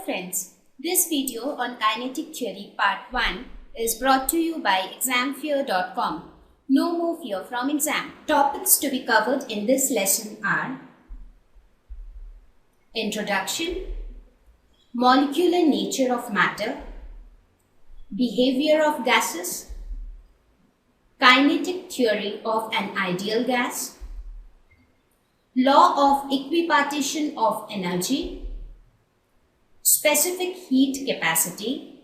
friends, this video on kinetic theory part 1 is brought to you by examfear.com. No more fear from exam. Topics to be covered in this lesson are Introduction, Molecular nature of matter, Behavior of gases, Kinetic theory of an ideal gas, Law of equipartition of energy, Specific heat capacity,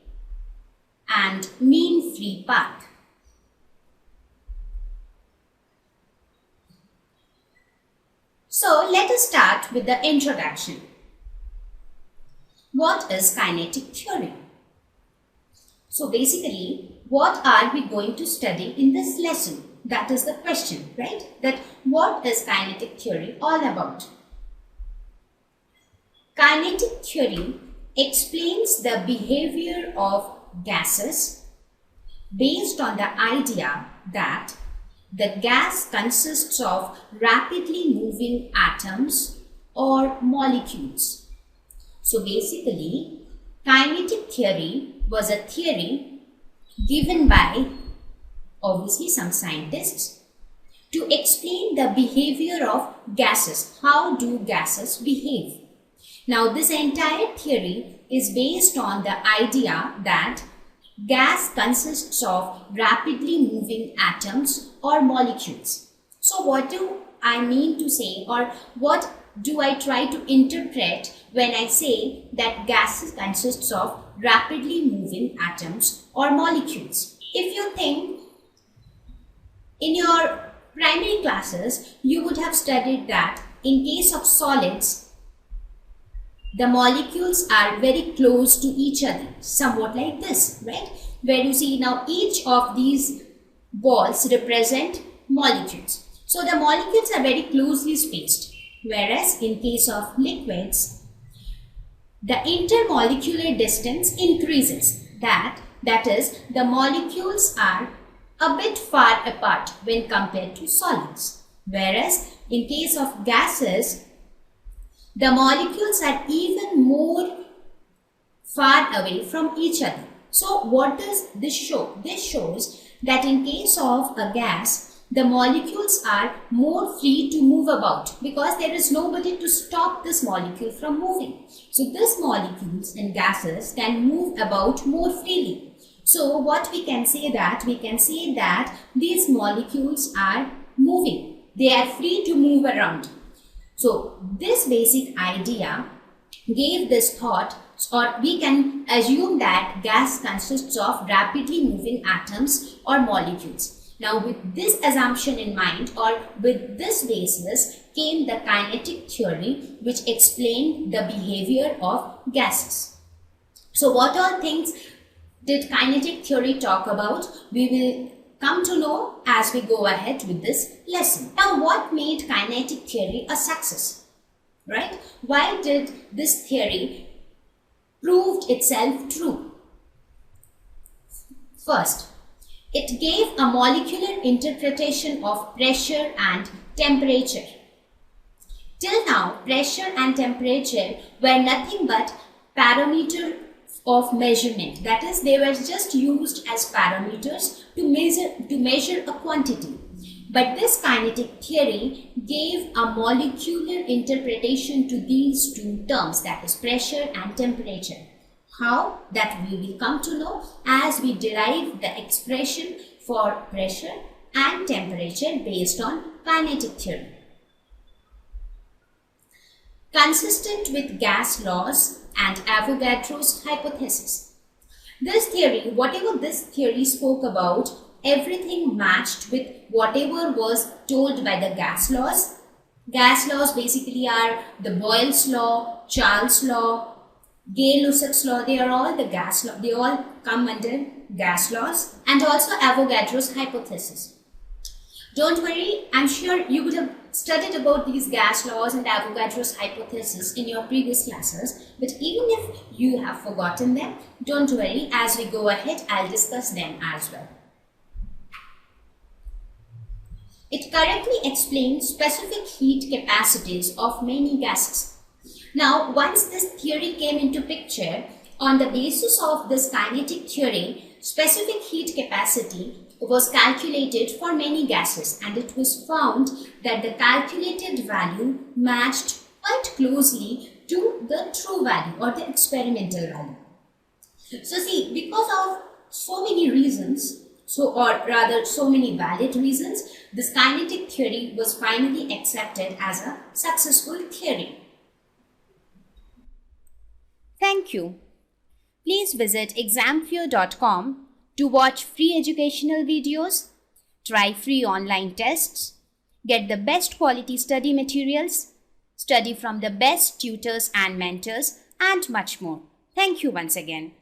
and mean free path. So let us start with the introduction. What is kinetic theory? So basically, what are we going to study in this lesson? That is the question, right? That what is kinetic theory all about? Kinetic theory explains the behavior of gases based on the idea that the gas consists of rapidly moving atoms or molecules. So basically, kinetic theory was a theory given by obviously some scientists to explain the behavior of gases. How do gases behave? Now, this entire theory is based on the idea that gas consists of rapidly moving atoms or molecules. So, what do I mean to say, or what do I try to interpret when I say that gases consists of rapidly moving atoms or molecules? If you think in your primary classes, you would have studied that in case of solids, the molecules are very close to each other, somewhat like this, right? Where you see now each of these balls represent molecules. So the molecules are very closely spaced, whereas in case of liquids, the intermolecular distance increases. That is, the molecules are a bit far apart when compared to solids. Whereas in case of gases, the molecules are even more far away from each other. So what does this show? This shows that in case of a gas, the molecules are more free to move about because there is nobody to stop this molecule from moving. So these molecules in gases can move about more freely. So what we can say that? We can say that these molecules are moving. They are free to move around. So this basic idea gave this thought, or we can assume that gas consists of rapidly moving atoms or molecules. Now with this assumption in mind, or with this basis, came the kinetic theory, which explained the behavior of gases. So what all things did kinetic theory talk about? We will come to know as we go ahead with this lesson. Now, what made kinetic theory a success? Right? Why did this theory proved itself true? First, it gave a molecular interpretation of pressure and temperature. Till now, pressure and temperature were nothing but parameter of measurement. That is, they were just used as parameters to measure a quantity. But this kinetic theory gave a molecular interpretation to these two terms, that is pressure and temperature. How? That we will come to know as we derive the expression for pressure and temperature based on kinetic theory. Consistent with gas laws and Avogadro's hypothesis. This theory, whatever this theory spoke about, everything matched with whatever was told by the gas laws. Gas laws basically are the Boyle's law, Charles' law, Gay-Lussac's law. They are all the gas law. They all come under gas laws, and also Avogadro's hypothesis. Don't worry, I'm sure you would have studied about these gas laws and Avogadro's hypothesis in your previous classes, but even if you have forgotten them, don't worry, as we go ahead, I'll discuss them as well. It correctly explains specific heat capacities of many gases. Now, once this theory came into picture, on the basis of this kinetic theory, specific heat capacity was calculated for many gases, and it was found that the calculated value matched quite closely to the true value or the experimental value. So see, because of so many reasons, so many valid reasons, this kinetic theory was finally accepted as a successful theory. Thank you. Please visit examfear.com to watch free educational videos, try free online tests, get the best quality study materials, study from the best tutors and mentors, and much more. Thank you once again.